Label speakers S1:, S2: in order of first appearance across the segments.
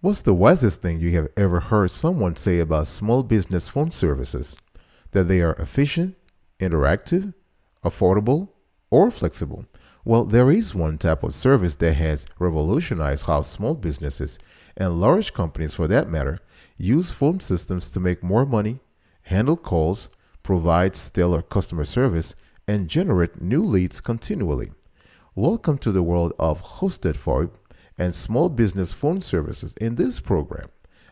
S1: What's the wisest thing you have ever heard someone say about small business phone services? That they are efficient, interactive, affordable, or flexible? Well, there is one type of service that has revolutionized how small businesses, and large companies for that matter, use phone systems to make more money, handle calls, provide stellar customer service, and generate new leads continually. Welcome to the world of hosted VoIP and small business phone services. In this program,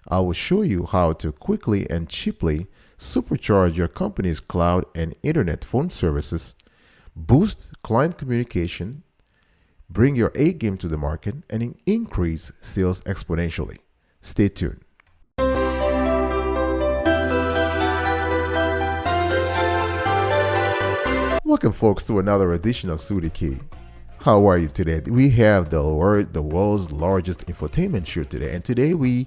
S1: I will show you how to quickly and cheaply supercharge your company's cloud and internet phone services, boost client communication, bring your A game to the market, and increase sales exponentially. Stay tuned. Welcome, folks, to another edition of Sudi Key. How are you today? We have the world's largest infotainment show today, and today we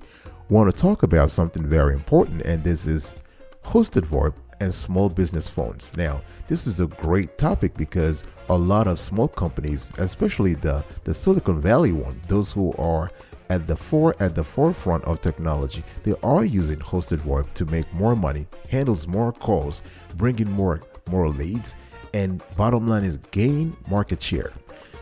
S1: want to talk about something very important, and this is hosted VoIP and small business phones. Now, this is a great topic because a lot of small companies, especially the Silicon Valley one, those who are at the forefront of technology, they are using hosted VoIP to make more money, handles more calls, bring in more leads, and bottom line is gain market share.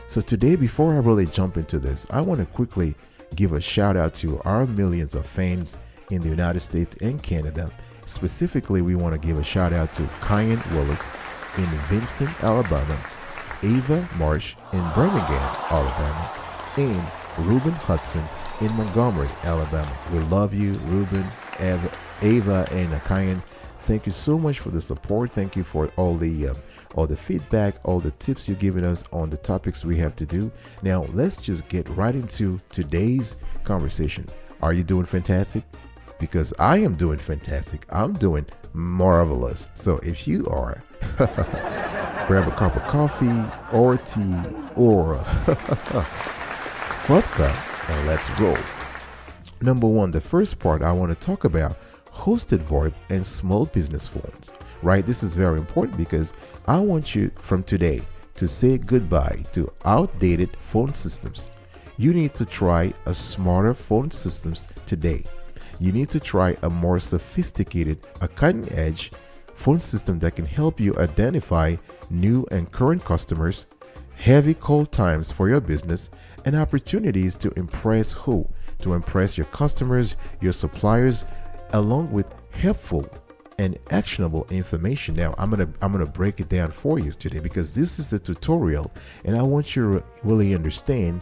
S1: So today, before I really jump into this, I want to quickly give a shout out to our millions of fans in the United States and Canada. Specifically, we want to give a shout out to Kyan Willis in Vincent, Alabama, Ava Marsh in Birmingham, Alabama, and Ruben Hudson in Montgomery, Alabama. We love you, Ruben, Ava, and Kyan. Thank you so much for the support. Thank you for all the feedback, all the tips you're giving us on the topics we have to do. Now, let's just get right into today's conversation. Are you doing fantastic? Because I am doing fantastic. I'm doing marvelous. So if you are, grab a cup of coffee or tea or vodka and let's roll. Number one, the first part I want to talk about hosted VoIP and small business phones. Right? This is very important because I want you from today to say goodbye to outdated phone systems. You need to try a smarter phone systems today. You need to try a more sophisticated, a cutting-edge phone system that can help you identify new and current customers, heavy call times for your business, and opportunities to impress who? To impress your customers, your suppliers, along with helpful and actionable information. Now, I'm gonna break it down for you today because this is a tutorial, and I want you to really understand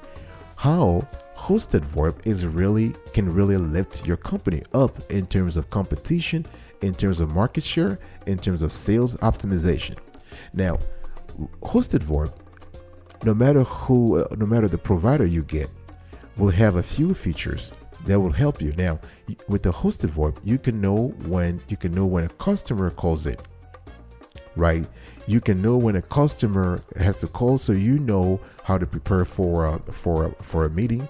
S1: how hosted VoIP can really lift your company up in terms of competition, in terms of market share, in terms of sales optimization. Now, hosted VoIP, no matter the provider you get, will have a few features that will help you. Now, with the hosted VoIP, you can know when a customer calls in, right? You can know when a customer has to call, so you know how to prepare for a meeting.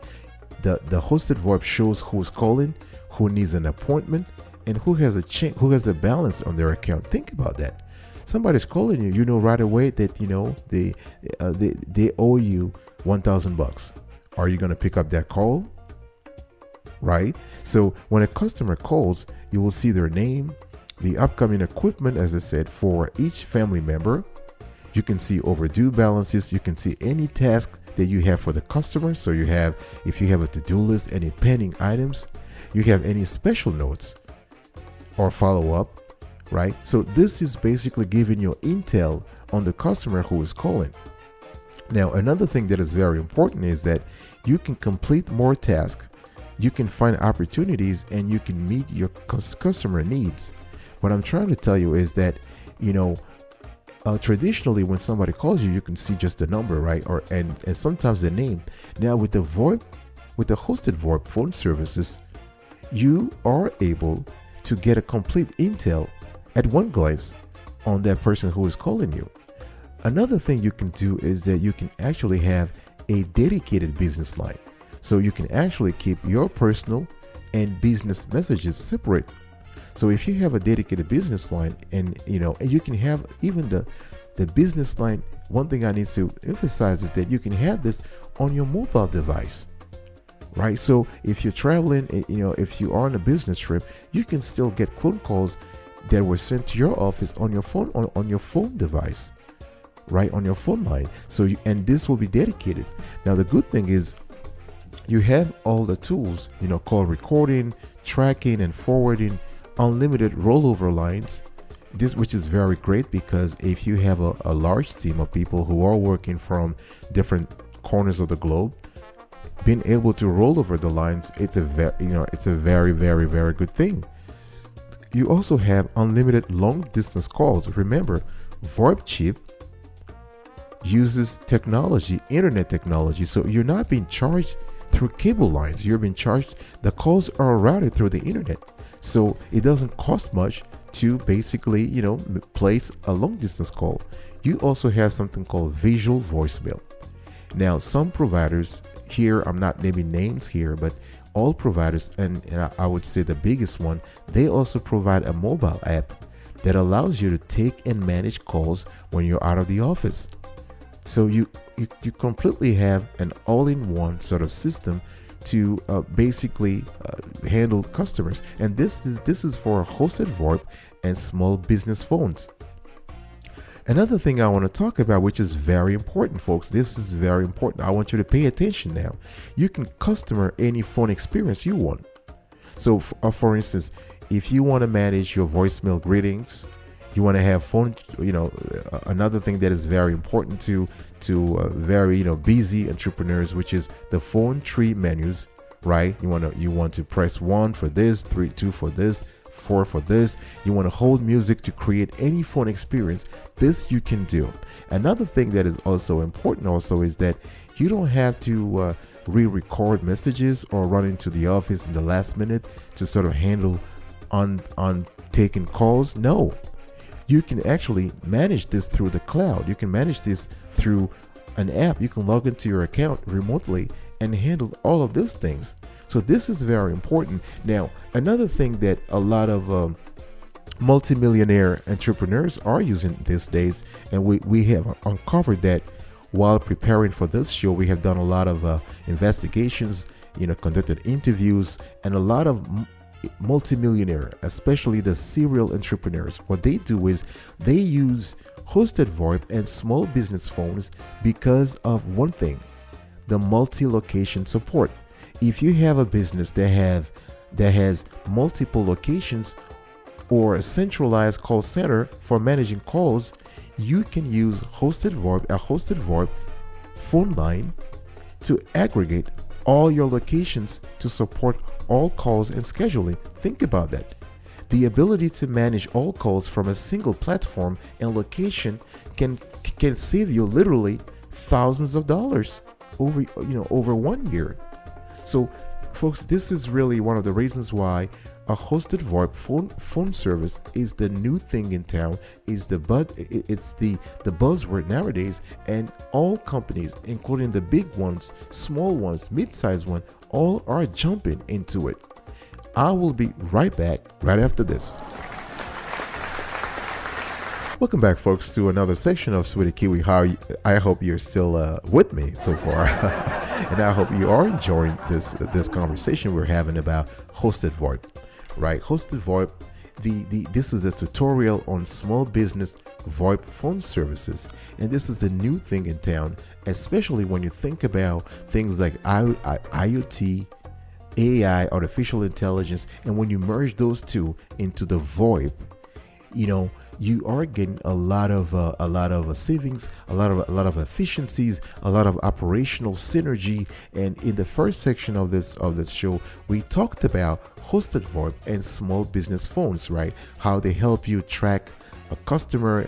S1: The hosted VoIP shows who's calling, who needs an appointment, and who has a balance on their account. Think about that. Somebody's calling you, you know right away that they owe you $1,000. Are you going to pick up that call? Right? So when a customer calls, you will see their name, the upcoming equipment, as I said, for each family member. You can see overdue balances. You can see any task that you have for the customer. So if you have a to-do list, any pending items, you have any special notes or follow-up, right? So this is basically giving you intel on the customer who is calling. Now, another thing that is very important is that you can complete more tasks. You can find opportunities and you can meet your customer needs. What I'm trying to tell you is that, traditionally when somebody calls you, you can see just the number, right? And sometimes the name. Now with the hosted VoIP phone services, you are able to get a complete intel at one glance on that person who is calling you. Another thing you can do is that you can actually have a dedicated business line. So you can actually keep your personal and business messages separate. So if you have a dedicated business line and you can have even the business line, one thing I need to emphasize is that you can have this on your mobile device. right? So if you're traveling, if you are on a business trip, you can still get phone calls that were sent to your office on your phone, on your phone device, right, on your phone line. So and this will be dedicated. Now the good thing is you have all the tools, call recording, tracking, and forwarding, unlimited rollover lines. This, which is very great, because if you have a large team of people who are working from different corners of the globe, being able to roll over the lines, it's a very, very, very good thing. You also have unlimited long distance calls. Remember, VoIP chip uses technology, internet technology, so you're not being charged through cable lines. You're being charged, the calls are routed through the internet, so it doesn't cost much to basically place a long distance call. You also have something called visual voicemail. Now some providers here, I'm not naming names here, but all providers, and I would say the biggest one, they also provide a mobile app that allows you to take and manage calls when you're out of the office. So you completely have an all-in-one sort of system to basically handle customers. And this is for hosted VoIP and small business phones. Another thing I want to talk about, which is very important, folks, this is very important. I want you to pay attention now. You can customize any phone experience you want. So for instance, if you want to manage your voicemail greetings, you want to have phone, another thing that is very important to very busy entrepreneurs, which is the phone tree menus, right? You want to press 1 for this, 2 for this, 4 for this. You want to hold music to create any phone experience. This you can do. Another thing that is also important is that you don't have to re-record messages or run into the office in the last minute to sort of handle on taking calls. No. You can actually manage this through the cloud. You can manage this through an app. You can log into your account remotely and handle all of these things. So this is very important. Now, another thing that a lot of multimillionaire entrepreneurs are using these days, and we have uncovered that while preparing for this show. We have done a lot of investigations, conducted interviews, and a lot of multimillionaire, especially the serial entrepreneurs, what they do is they use hosted VoIP and small business phones because of one thing: the multi-location support. If you have a business that has multiple locations or a centralized call center for managing calls, you can use a hosted VoIP phone line to aggregate all your locations to support all calls and scheduling. Think about that. The ability to manage all calls from a single platform and location can save you literally thousands of dollars over 1 year. So folks, this is really one of the reasons why a hosted VoIP phone service is the new thing in town. It's the buzzword nowadays, and all companies, including the big ones, small ones, mid-sized ones, all are jumping into it. I will be right back right after this. Welcome back, folks, to another section of Sweetie Kiwi. I hope you're still with me so far, and I hope you are enjoying this conversation we're having about hosted VoIP. Right, hosted VoIP. This is a tutorial on small business VoIP phone services, and this is the new thing in town, especially when you think about things like IoT, AI, artificial intelligence, and when you merge those two into the VoIP, you are getting a lot of savings, a lot of efficiencies, a lot of operational synergy. And in the first section of this show, we talked about hosted VoIP and small business phones, right? How they help you track a customer,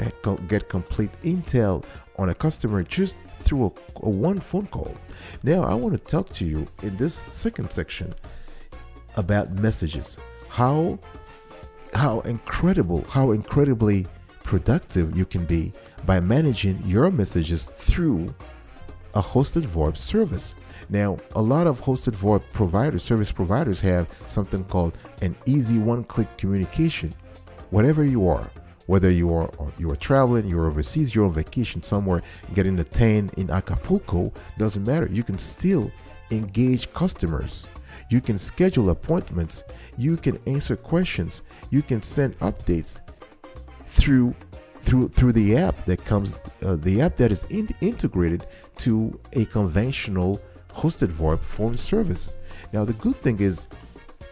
S1: get complete intel on a customer just through a one phone call. Now, I want to talk to you in this second section about messages. How incredibly productive you can be by managing your messages through a hosted VoIP service. Now, a lot of hosted VoIP service providers have something called an easy one-click communication. Whatever you are, whether you are traveling, you're overseas, you're on vacation somewhere, getting a tan in Acapulco, doesn't matter. You can still engage customers. You can schedule appointments. You can answer questions. You can send updates through the app that comes, the app that is integrated to a conventional hosted VoIP phone service. Now, the good thing is,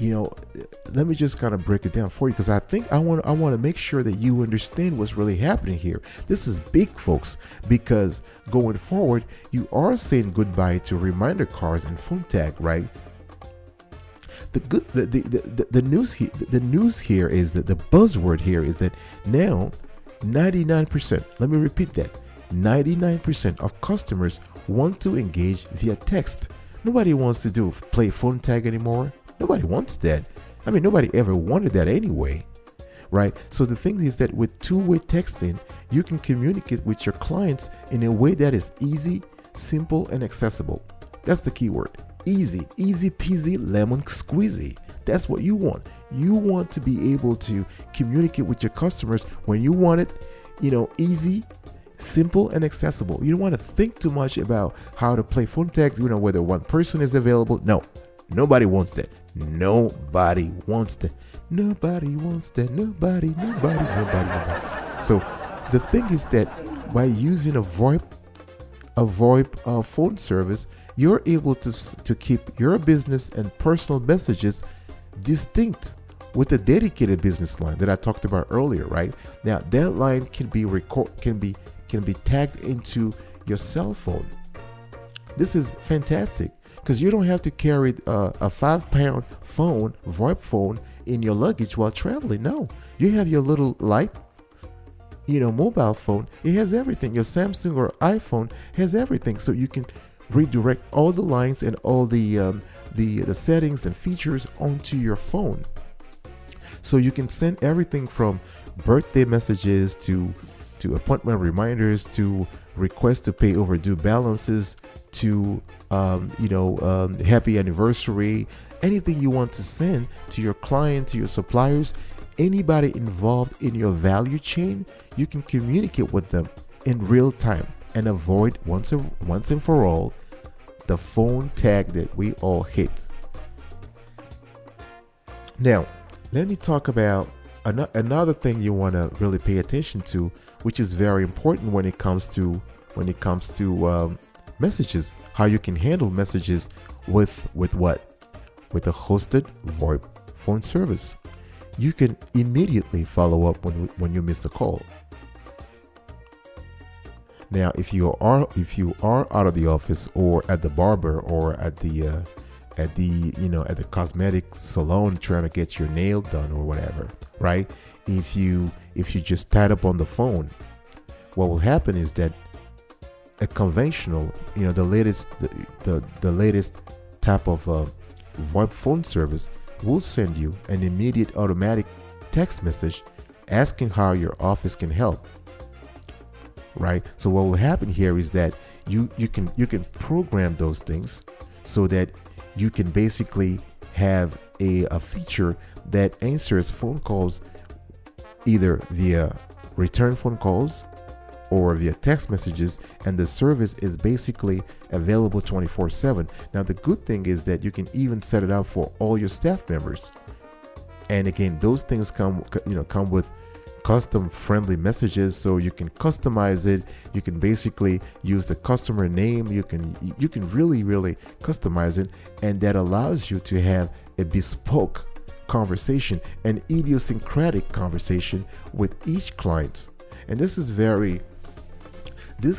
S1: let me just kind of break it down for you, because I think I want to make sure that you understand what's really happening here. This is big, folks, because going forward, you are saying goodbye to reminder cards and phone tag, right? The news here is that the buzzword here is that now 99%, let me repeat that, 99% of customers want to engage via text. Nobody wants to play phone tag anymore. Nobody wants that. I mean, nobody ever wanted that anyway, right? So the thing is that with two-way texting, you can communicate with your clients in a way that is easy, simple, and accessible. That's the key word. Easy peasy lemon squeezy. That's what you want. You want to be able to communicate with your customers when you want it, easy, simple, and accessible. You don't want to think too much about how to play phone tag, whether one person is available. No, nobody wants that. Nobody wants that. Nobody wants that. Nobody. So the thing is that by using a VoIP phone service, you're able to keep your business and personal messages distinct with a dedicated business line that I talked about earlier, right? Now that line can be tagged into your cell phone. This is fantastic because you don't have to carry a 5-pound phone, VoIP phone, in your luggage while traveling. No, you have your little light, mobile phone. It has everything. Your Samsung or iPhone has everything, so you can redirect all the lines and all the settings and features onto your phone. So you can send everything from birthday messages to appointment reminders, to requests to pay overdue balances, to happy anniversary, anything you want to send to your client, to your suppliers, anybody involved in your value chain. You can communicate with them in real time and avoid once and for all the phone tag that we all hate. Now, let me talk about another thing you want to really pay attention to, which is very important when it comes to messages. How you can handle messages with what? With a hosted VoIP phone service. You can immediately follow up when you miss a call. Now, if you are out of the office or at the barber or at the cosmetic salon trying to get your nail done or whatever, right? If you just tied up on the phone, what will happen is that a conventional, the latest type of VoIP phone service will send you an immediate automatic text message asking how your office can help. Right. So what will happen here is that you can program those things so that you can basically have a feature that answers phone calls either via return phone calls or via text messages, and the service is basically available 24/7. Now the good thing is that you can even set it up for all your staff members. And again, those things come with custom friendly messages, so you can customize it. You can basically use the customer name. You can really customize it, and that allows you to have a bespoke conversation, an idiosyncratic conversation with each client. And this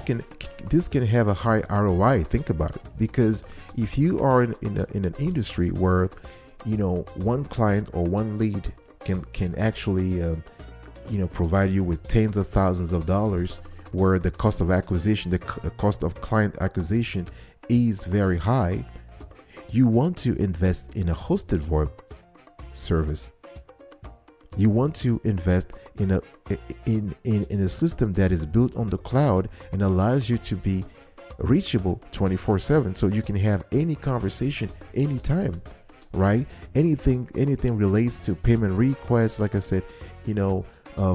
S1: can have a high ROI. Think about it, because if you are in an industry where one client or one lead can actually provide you with tens of thousands of dollars, where the cost of acquisition, the cost of client acquisition is very high, you want to invest in a hosted VoIP service. You want to invest in a system that is built on the cloud and allows you to be reachable 24/7, so you can have any conversation anytime, right? Anything relates to payment requests, like I said,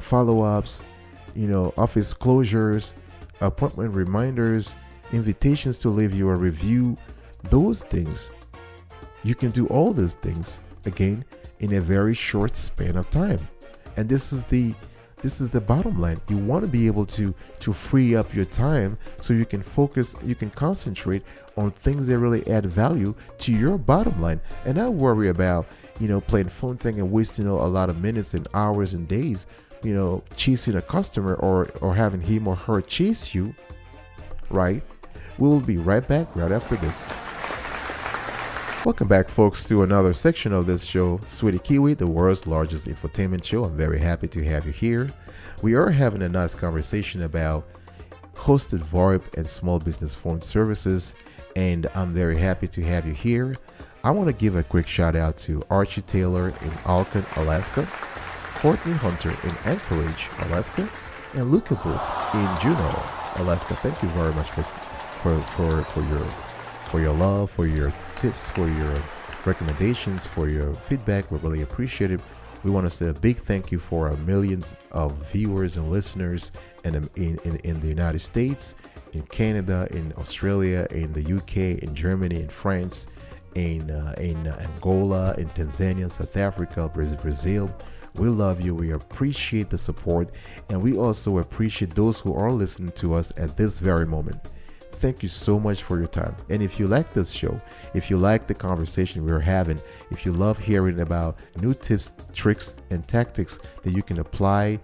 S1: follow-ups, office closures, appointment reminders, invitations to leave you a review, those things, you can do all those things again in a very short span of time. And this is the bottom line. You want to be able to free up your time so you can focus, you can concentrate on things that really add value to your bottom line, and not worry about playing phone tag and wasting a lot of minutes and hours and days chasing a customer or having him or her chase you, right? We will be right back right after this. Welcome back, folks, to another section of this show, Sweetie Kiwi, the world's largest infotainment show. I'm very happy to have you here. We are having a nice conversation about hosted VoIP and small business phone services, and I'm very happy to have you here. I want to give a quick shout out to Archie Taylor in Alton, Alaska, Courtney Hunter in Anchorage, Alaska, and Luca Booth in Juneau, Alaska. Thank you very much for your love, for your tips, for your recommendations, for your feedback. We really appreciate it. We want to say a big thank you for our millions of viewers and listeners in the United States, in Canada, in Australia, in the UK, in Germany, in France, in Angola, in Tanzania, South Africa, Brazil. We love you. We appreciate the support, and we also appreciate those who are listening to us at this very moment. Thank you so much for your time. And if you like this show, if you like the conversation we're having, if you love hearing about new tips, tricks, and tactics that you can apply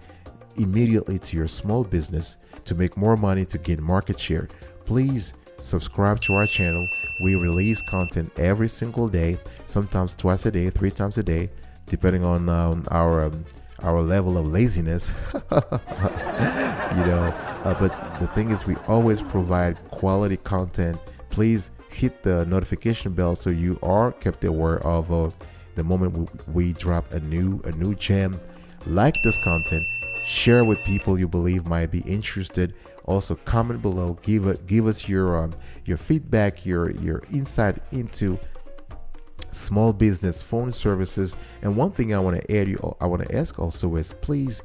S1: immediately to your small business to make more money, to gain market share, please subscribe to our channel. We release content every single day, sometimes twice a day, 3 times a day, depending on our level of laziness. But the thing is, we always provide quality content. Please hit the notification bell so you are kept aware of the moment we drop a new gem. Like this content, share with people you believe might be interested. Also, comment below, give us your feedback, your insight into small business phone services. And one thing I want to ask also is please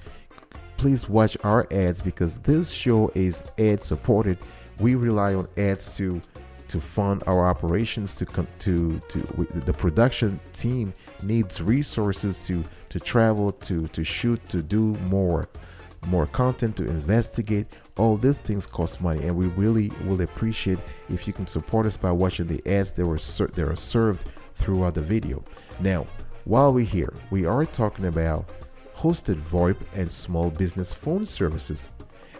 S1: watch our ads, because this show is ad supported. We rely on ads to fund our operations. The production team needs resources to travel, to shoot, to do more content, to investigate. All these things cost money, and we really will appreciate if you can support us by watching the ads that are served throughout the video. Now, while we're here, we are talking about hosted VoIP and small business phone services,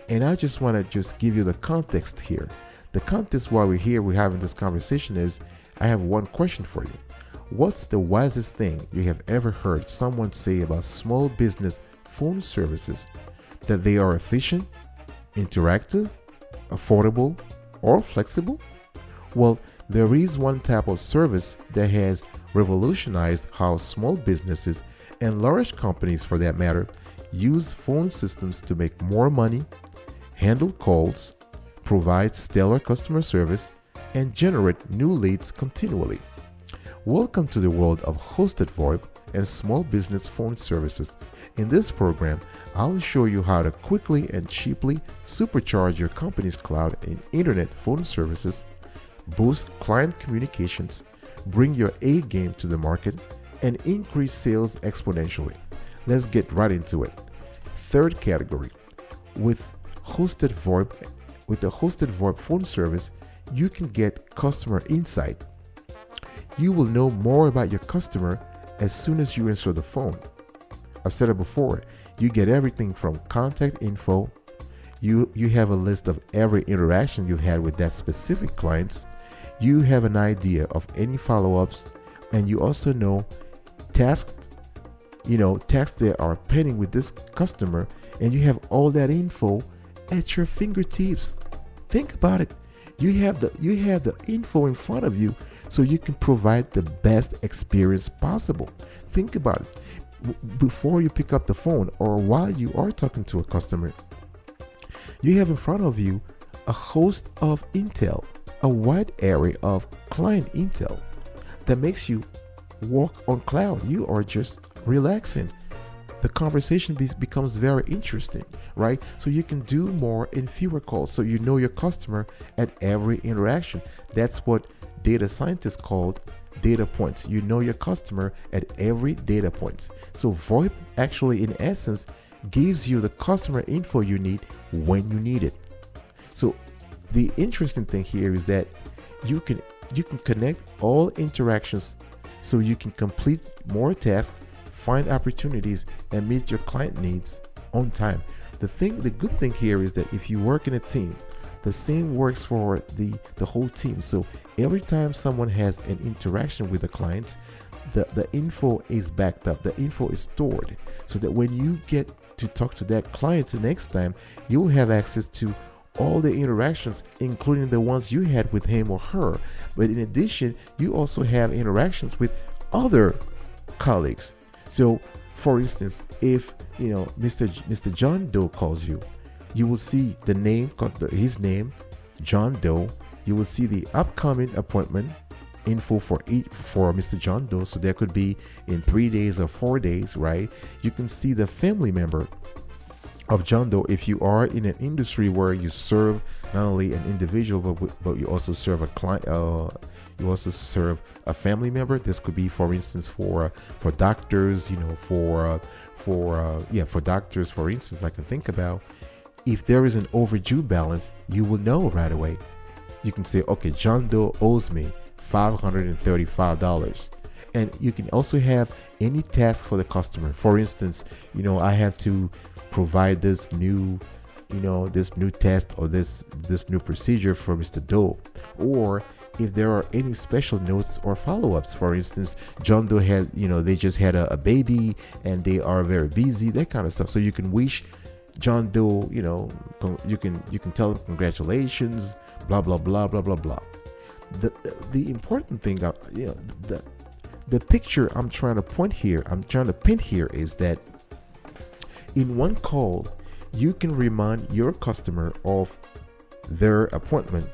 S1: and I just want to give you the context here. The context why we're here, we're having this conversation is, I have one question for you. What's the wisest thing you have ever heard someone say about small business phone services? That they are efficient, interactive, affordable, or flexible? Well, there is one type of service that has revolutionized how small businesses, and large companies for that matter, use phone systems to make more money, handle calls, provide stellar customer service, and generate new leads continually. Welcome to the world of hosted VoIP and small business phone services. In this program, I'll show you how to quickly and cheaply supercharge your company's cloud and internet phone services, boost client communications, bring your A game to the market, and increase sales exponentially. Let's get right into it. Third category, with the hosted VoIP phone service, you can get customer insight. You will know more about your customer as soon as you answer the phone. I've said it before, you get everything from contact info. You have a list of every interaction you've had with that specific clients. You have an idea of any follow-ups, and you also know tasks that are pending with this customer, and you have all that info at your fingertips. Think about it. You have the info in front of you, so you can provide the best experience possible. Think about it. Before you pick up the phone or while you are talking to a customer, you have in front of you a host of intel, a wide array of client intel that makes you walk on cloud. You are just relaxing. The conversation becomes very interesting, right? So you can do more in fewer calls, so you know your customer at every interaction. That's what data scientist called data points. You know your customer at every data point. So VoIP actually, in essence, gives you the customer info you need when you need it. So the interesting thing here is that you can connect all interactions so you can complete more tasks, find opportunities, and meet your client needs on time. The good thing here is that if you work in a team, the same works for the whole team. So every time someone has an interaction with a client, the info is backed up, the info is stored, so that when you get to talk to that client the next time, you'll have access to all the interactions, including the ones you had with him or her. But in addition, you also have interactions with other colleagues. So for instance, if Mr. John Doe calls you, you will see the name, his name, John Doe. You will see the upcoming appointment info for Mr. John Doe. So that could be in 3 days or 4 days, right? You can see the family member of John Doe if you are in an industry where you serve not only an individual but you also serve a client. You also serve a family member. This could be, for instance, for doctors. For doctors, for instance, I can think about. If there is an overdue balance, you will know right away. You can say, okay, John Doe owes me $535. And you can also have any task for the customer. For instance, I have to provide this new test or this new procedure for Mr. Doe. Or if there are any special notes or follow-ups. For instance, John Doe has, they just had a baby and they are very busy, that kind of stuff. So you can wish John Doe, you can tell him congratulations, blah blah blah blah blah blah. The important thing, the picture I'm trying to paint here is that in one call, you can remind your customer of their appointment.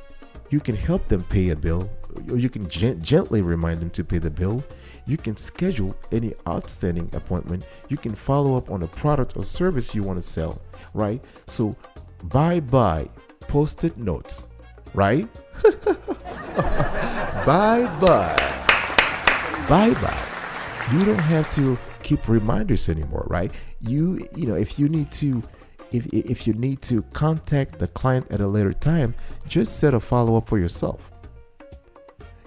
S1: You can help them pay a bill, or you can gently remind them to pay the bill. You can schedule any outstanding appointment. You can follow up on a product or service you want to sell, right? So bye-bye post-it notes, right? Bye-bye. You don't have to keep reminders anymore, right? If you need to contact the client at a later time, just set a follow-up for yourself.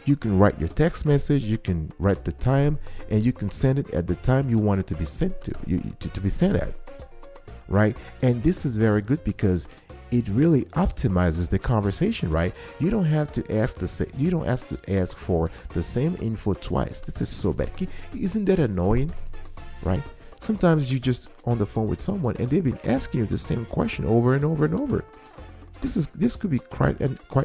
S1: You can write your text message, you can write the time, and you can send it at the time you want it to be sent to be sent at, right? And this is very good because it really optimizes the conversation, right? You don't have to ask for the same info twice. This is so bad. Isn't that annoying, right? Sometimes you just on the phone with someone and they've been asking you the same question over and over and over. This could be quite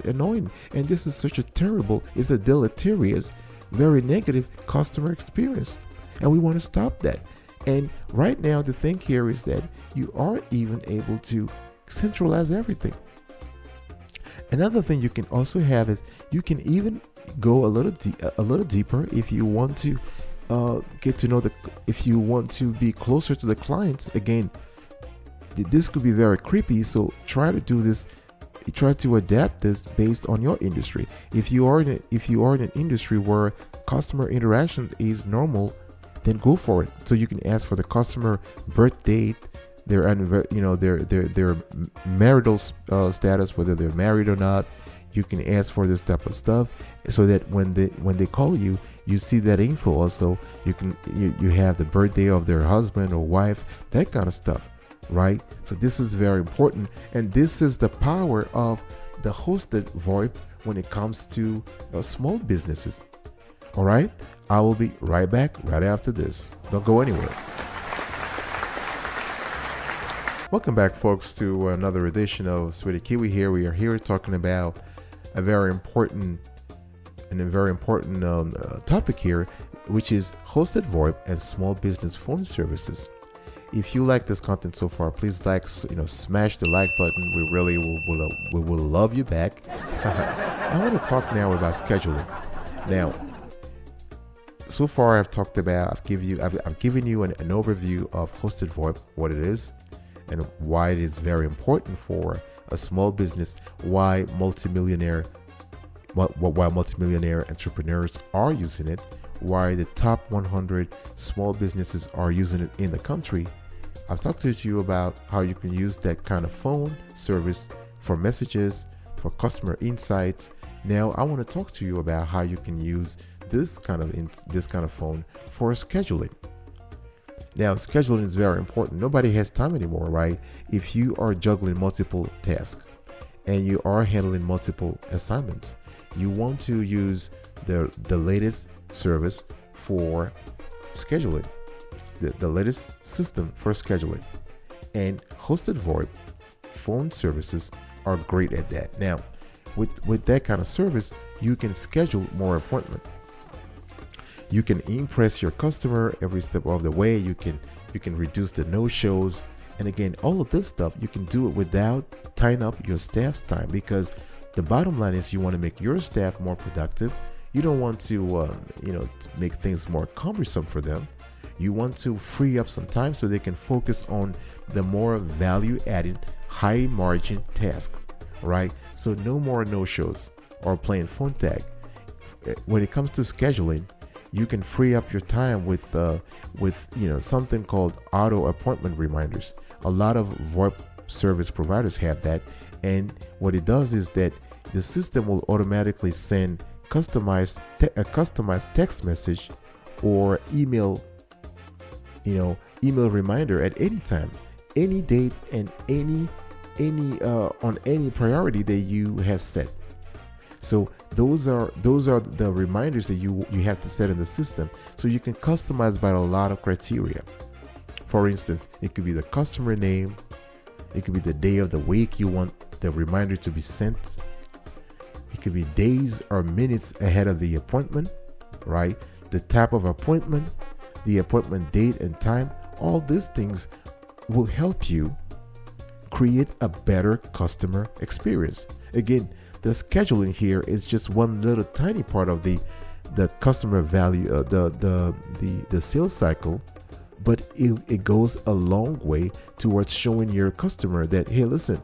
S1: annoying, and this is it's a deleterious, very negative customer experience, and we want to stop that. And right now, the thing here is that you are even able to centralize everything. Another thing you can also have is you can even go a little deeper if you want to get to know if you want to be closer to the client. Again, this could be very creepy, so try to adapt this based on your industry. If you are in an industry where customer interaction is normal, then go for it. So you can ask for the customer birth date, their marital status, whether they're married or not. You can ask for this type of stuff, so that when they call you, you see that info. Also, you have the birthday of their husband or wife, that kind of stuff, right? So this is very important, and this is the power of the hosted VoIP when it comes to small businesses. All right, I will be right back right after this. Don't go anywhere. Welcome back, folks, to another edition of Sweetie Kiwi here. We are here talking about a very important topic here, which is hosted VoIP and small business phone services. If you like this content so far, please smash the like button. We really will love you back. I want to talk now about scheduling. Now, so far I've given you an overview of hosted VoIP, what it is, and why it is very important for a small business, why multimillionaire while multimillionaire entrepreneurs are using it, while the top 100 small businesses are using it in the country. I've talked to you about how you can use that kind of phone service for messages, for customer insights. Now I want to talk to you about how you can use this kind of phone for scheduling. Now, scheduling is very important. Nobody has time anymore, right? If you are juggling multiple tasks and you are handling multiple assignments, you want to use the latest service for scheduling, the latest system for scheduling. And hosted VoIP phone services are great at that. Now, with that kind of service, you can schedule more appointments. You can impress your customer every step of the way. You can reduce the no-shows. And again, all of this stuff, you can do it without tying up your staff's time, because the bottom line is you want to make your staff more productive. You don't want to, make things more cumbersome for them. You want to free up some time so they can focus on the more value-added, high-margin task, right? So no more no-shows or playing phone tag. When it comes to scheduling, you can free up your time with something called auto appointment reminders. A lot of VoIP service providers have that, and what it does is that the system will automatically send a customized text message or email reminder at any time, any date, and any on any priority that you have set. So those are the reminders that you have to set in the system, so you can customize by a lot of criteria. For instance, it could be the customer name, it could be the day of the week you want the reminder to be sent, it could be days or minutes ahead of the appointment, right? The type of appointment, the appointment date and time. All these things will help you create a better customer experience. Again, the scheduling here is just one little tiny part of the customer value, the sales cycle, but it goes a long way towards showing your customer that, hey, listen,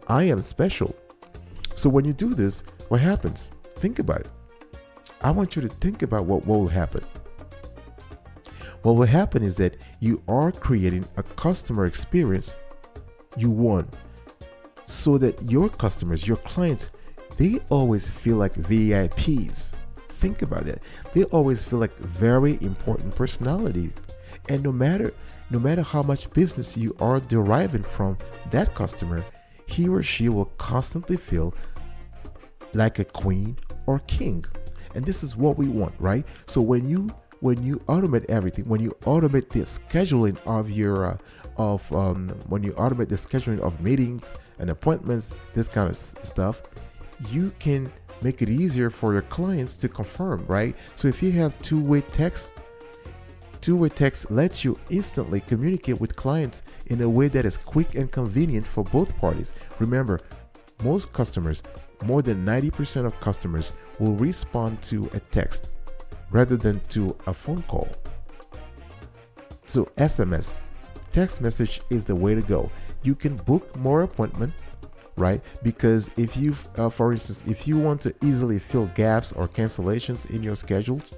S1: I am special. So when you do this, what happens? Think about it. I want you to think about what will happen. What will happen is that you are creating a customer experience you want, so that your customers, your clients, they always feel like VIPs. Think about that. They always feel like very important personalities. And no matter how much business you are deriving from that customer, he or she will constantly feel like a queen or king. And this is what we want, right? So when you automate everything, when you automate the scheduling of your when you automate the scheduling of meetings and appointments, this kind of stuff, you can make it easier for your clients to confirm, right? So if you have two-way text lets you instantly communicate with clients in a way that is quick and convenient for both parties. Remember, most customers, more than 90% of customers, will respond to a text rather than to a phone call. So SMS, text message, is the way to go. You can book more appointment, right? Because if you, for instance, if you want to easily fill gaps or cancellations in your schedules,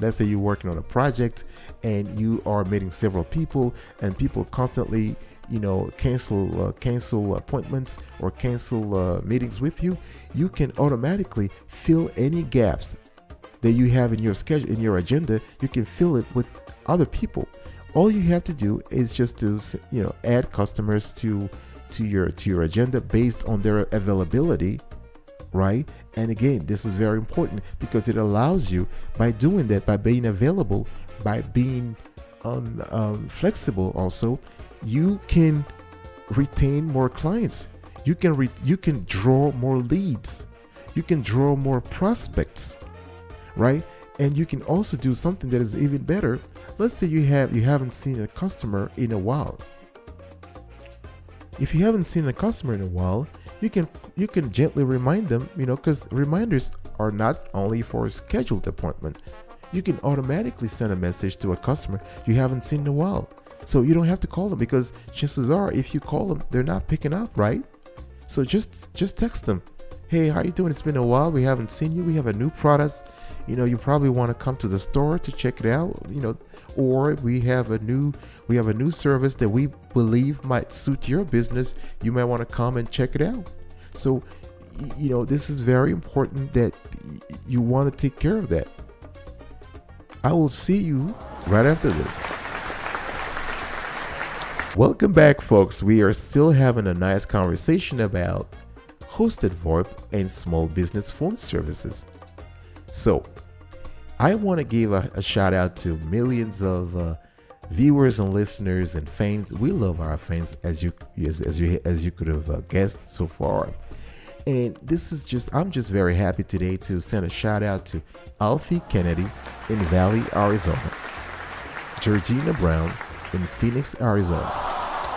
S1: let's say you're working on a project and you are meeting several people, and people constantly, cancel appointments or cancel meetings with you, you can automatically fill any gaps that you have in your schedule, in your agenda. You can fill it with other people. All you have to do is just to, add customers to your agenda based on their availability, right? And again, this is very important because it allows you, by doing that, by being available, by being flexible, also, you can retain more clients. You can draw more leads. You can draw more prospects, right? And you can also do something that is even better. Let's say you haven't seen a customer in a while. If you haven't seen a customer in a while, you can gently remind them, because reminders are not only for a scheduled appointment. You can automatically send a message to a customer you haven't seen in a while. So you don't have to call them, because chances are if you call them, they're not picking up, right? So just text them. Hey, how you doing? It's been a while. We haven't seen you. We have a new product. You probably want to come to the store to check it out. Or we have a new service that we believe might suit your business. You might want to come and check it out. So, this is very important that you want to take care of that. I will see you right after this. Welcome back, folks. We are still having a nice conversation about hosted VoIP and small business phone services. So, I want to give a shout out to millions of viewers and listeners and fans. We love our fans, as you could have guessed so far. And I'm just very happy today to send a shout out to Alfie Kennedy in Valley, Arizona, Georgina Brown in Phoenix, Arizona,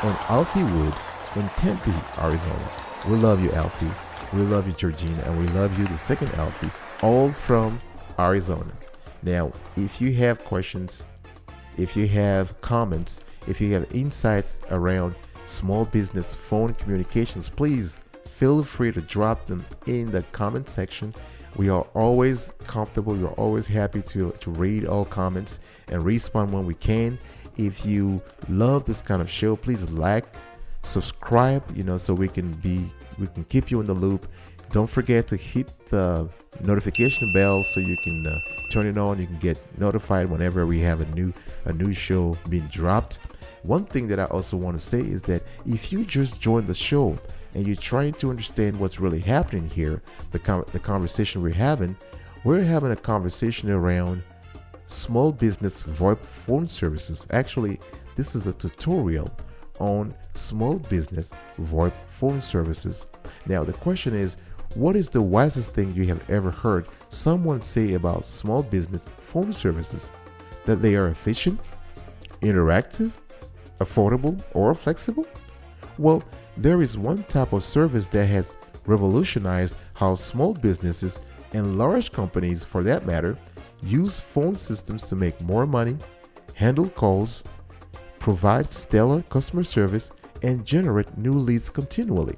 S1: and Alfie Wood in Tempe, Arizona. We love you, Alfie. We love you, Georgina, and we love you, the second Alfie, all from Arizona. Now, if you have questions, if you have comments, if you have insights around small business phone communications, please feel free to drop them in the comment section. We are always comfortable. We're always happy to read all comments and respond when we can. If you love this kind of show, please subscribe, so we can keep you in the loop. Don't forget to hit the notification bell so you can turn it on. You can get notified whenever we have a new show being dropped. One thing that I also want to say is that if you just joined the show and you're trying to understand what's really happening here, the conversation we're having a conversation around small business VoIP phone services. Actually, this is a tutorial on small business VoIP phone services. Now, the question is, what is the wisest thing you have ever heard someone say about small business phone services? That they are efficient, interactive, affordable, or flexible? Well, there is one type of service that has revolutionized how small businesses and large companies, for that matter, use phone systems to make more money, handle calls, provide stellar customer service, and generate new leads continually.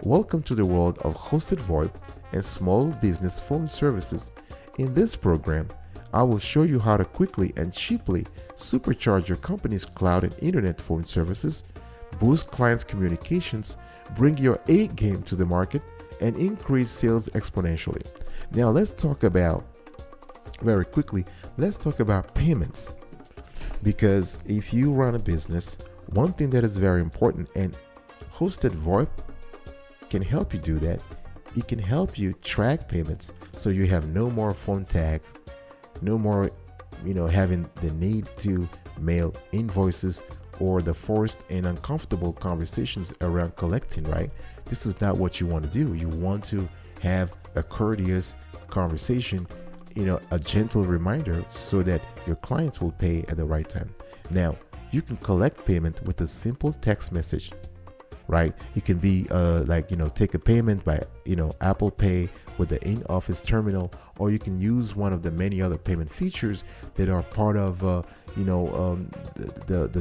S1: Welcome to the world of hosted VoIP and small business phone services. In this program, I will show you how to quickly and cheaply supercharge your company's cloud and internet phone services, boost clients' communications, bring your A game to the market, and increase sales exponentially. Now let's talk about payments. Because if you run a business, one thing that is very important, and hosted VoIP can help you do that. It can help you track payments so you have no more phone tag, no more having the need to mail invoices or the forced and uncomfortable conversations around collecting, right? This is not what you want to do. You want to have a courteous conversation, a gentle reminder so that your clients will pay at the right time. Now, you can collect payment with a simple text message, right? It can be take a payment by, Apple Pay with the in-office terminal, or you can use one of the many other payment features that are part of, the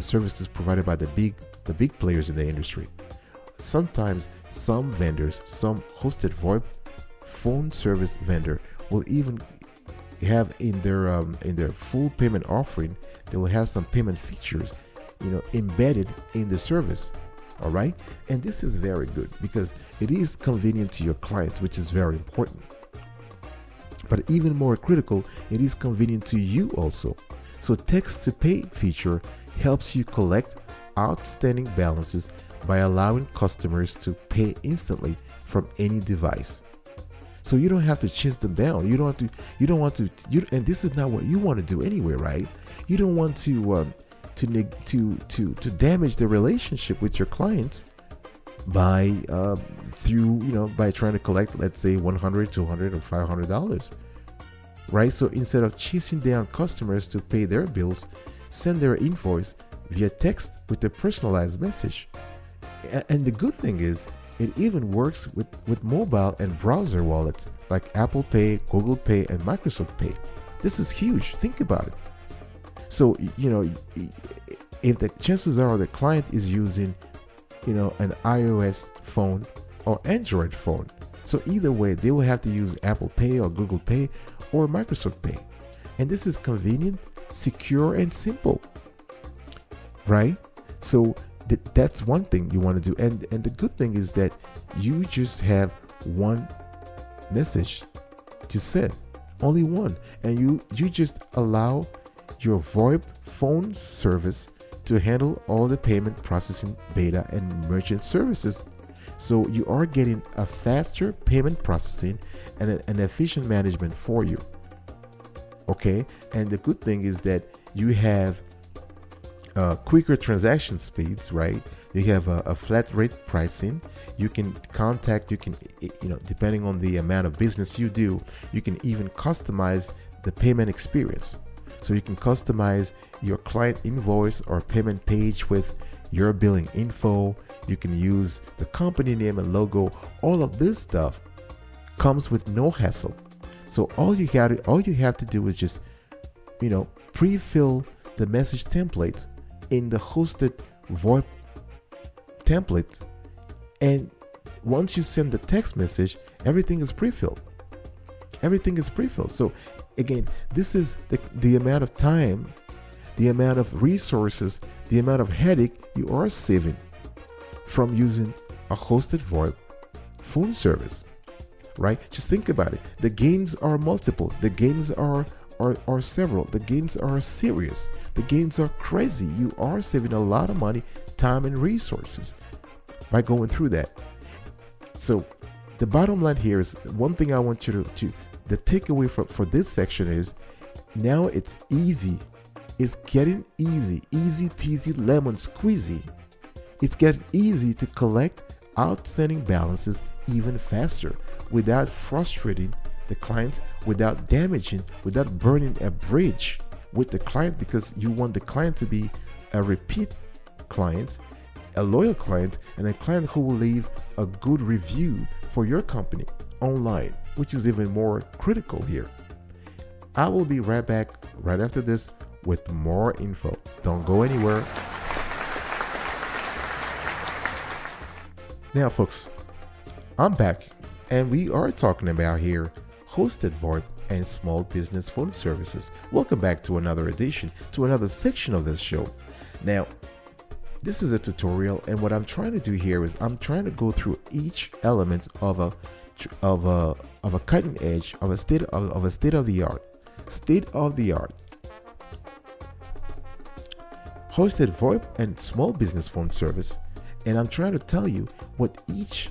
S1: services provided by the big players in the industry. Sometimes some hosted VoIP phone service vendor will even have in their full payment offering, they will have some payment features, embedded in the service. All right. And this is very good because it is convenient to your client, which is very important. But even more critical, it is convenient to you also. So text to pay feature helps you collect outstanding balances by allowing customers to pay instantly from any device. So you don't have to chase them down. You don't want to, and this is not what you want to do anyway, right? You don't want to damage the relationship with your clients by trying to collect, let's say, $100, $200, or $500, right? So instead of chasing down customers to pay their bills, send their invoice via text with a personalized message. And the good thing is, it even works with mobile and browser wallets like Apple Pay, Google Pay, and Microsoft Pay. This is huge. Think about it. So, if the chances are the client is using, an iOS phone or Android phone, So either way, they will have to use Apple Pay or Google Pay or Microsoft Pay. And this is convenient, secure, and simple, right? So that's one thing you want to do. And the good thing is that you just have one message to send, only one. And you just allow your VoIP phone service to handle all the payment processing, data, and merchant services. So you are getting a faster payment processing and an efficient management for you. Okay, and the good thing is that you have quicker transaction speeds, right? You have a flat rate pricing. You can depending on the amount of business you do, you can even customize the payment experience. So you can customize your client invoice or payment page with your billing info. You can use the company name and logo. All of this stuff comes with no hassle. So all you have to do is just, pre-fill the message templates in the hosted VoIP template. And once you send the text message, everything is pre-filled. So again, this is the amount of time, the amount of resources, the amount of headache you are saving from using a hosted VoIP phone service, right? Just think about it. The gains are multiple. The gains are several. The gains are serious. The gains are crazy. You are saving a lot of money, time, and resources by going through that. So the bottom line here is one thing I want you to the takeaway for this section is now it's easy. It's getting easy peasy lemon squeezy. It's getting easy to collect outstanding balances even faster without frustrating the clients, without burning a bridge with the client, because you want the client to be a repeat client, a loyal client, and a client who will leave a good review for your company online, which is even more critical here. I will be right back right after this with more info. Don't go anywhere. Now, folks, I'm back, and we are talking about here hosted VoIP and small business phone services. Welcome back to another edition, to another section of this show. Now, this is a tutorial, and what I'm trying to do here is I'm trying to go through each element of a cutting edge, of a state of the art hosted VoIP and small business phone service. And I'm trying to tell you what each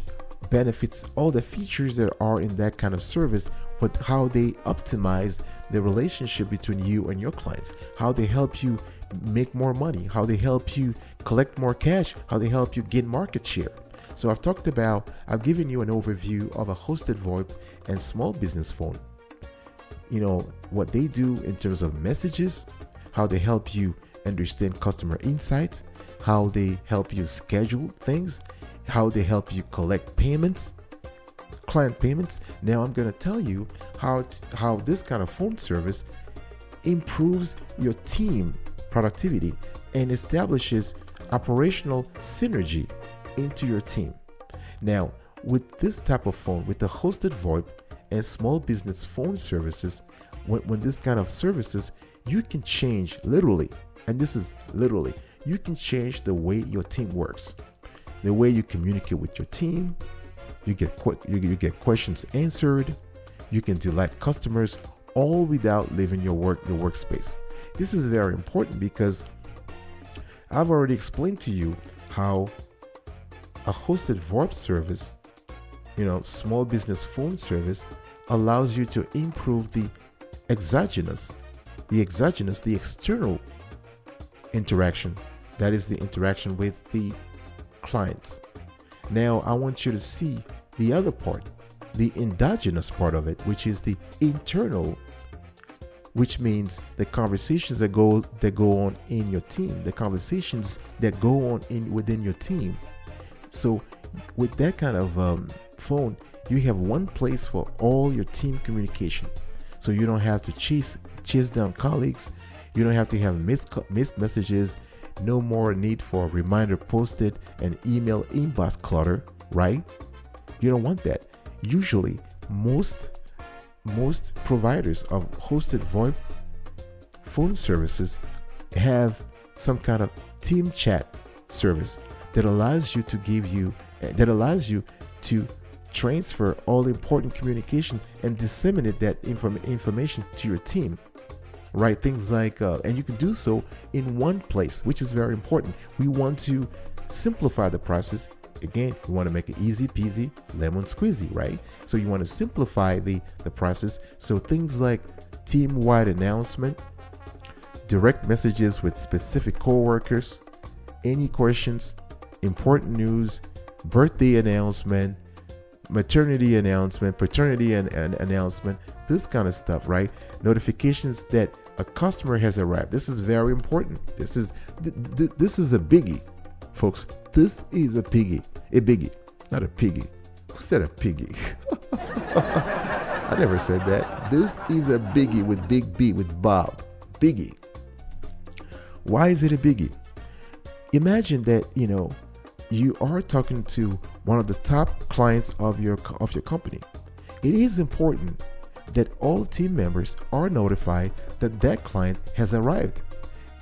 S1: benefits, all the features that are in that kind of service, but how they optimize the relationship between you and your clients, how they help you make more money, how they help you collect more cash, how they help you gain market share. So I've given you an overview of a hosted VoIP and small business phone. What they do in terms of messages, how they help you understand customer insights, how they help you schedule things, how they help you collect payments, client payments. Now I'm going to tell you how this kind of phone service improves your team productivity and establishes operational synergy into your team. Now, with this type of phone, with the hosted VoIP and small business phone services, when this kind of services, you can change literally, and this is literally, you can change the way your team works, the way you communicate with your team. You get questions answered. You can delight customers, all without leaving your workspace. This is very important because I've already explained to you how a hosted VoIP service, small business phone service, allows you to improve the external interaction. That is the interaction with the clients. Now I want you to see the other part, the endogenous part of it, which is the internal, which means the conversations that go on in your team, the conversations that go on within your team. So with that kind of phone, you have one place for all your team communication. So you don't have to chase down colleagues. You don't have to have missed messages. No more need for a reminder posted and email inbox clutter, right? You don't want that. usually most providers of hosted VoIP phone services have some kind of team chat service that allows you to transfer all important communication and disseminate that information to your team, right? Things like and you can do so in one place, which is very important. We want to simplify the process. Again, we want to make it easy peasy lemon squeezy, right? So you want to simplify the process. So things like team-wide announcement, direct messages with specific coworkers, any questions, important news, birthday announcement, maternity announcement, paternity announcement, this kind of stuff, right? Notifications that a customer has arrived. This is very important. This is a biggie, folks. This is a biggie, not a piggy. Who said a piggy? I never said that. This is a biggie with big B, with Bob. Biggie. Why is it a biggie? Imagine that, you are talking to one of the top clients of your company. It is important that all team members are notified that client has arrived.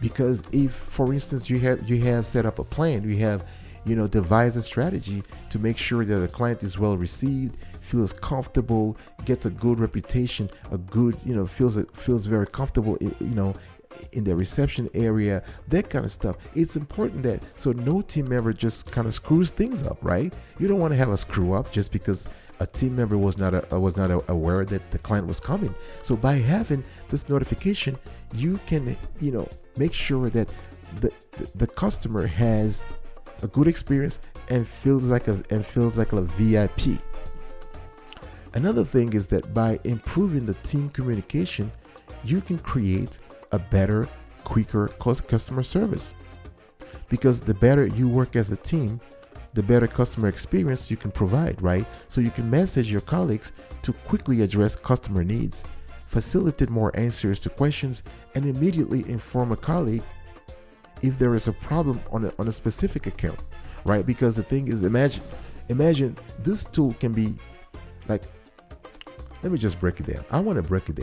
S1: Because if, for instance, you have set up a plan, you have devise a strategy to make sure that the client is well received, feels comfortable, gets a good reputation, feels very comfortable, in the reception area, that kind of stuff. It's important that so no team member just kind of screws things up, right? You don't want to have a screw up just because a team member was not aware that the client was coming. So by having this notification, you can make sure that the customer has a good experience and feels like a VIP. Another thing is that by improving the team communication, you can create a better, quicker customer service. Because the better you work as a team, the better customer experience you can provide, right? So you can message your colleagues to quickly address customer needs, facilitate more answers to questions, and immediately inform a colleague if there is a problem on a specific account, right? Because the thing is, imagine this tool can be like, let me just break it down. I want to break it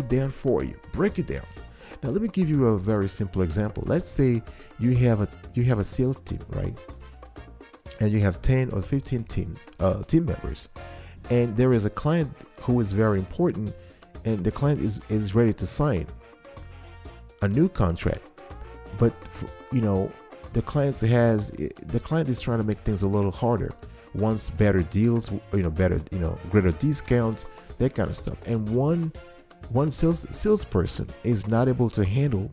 S1: down for you. Break it down. Now, let me give you a very simple example. Let's say you have a sales team, right? And you have 10 or 15 team members. And there is a client who is very important, and the client is ready to sign a new contract. But the client is trying to make things a little harder. Wants better deals, greater discounts, that kind of stuff. And one salesperson is not able to handle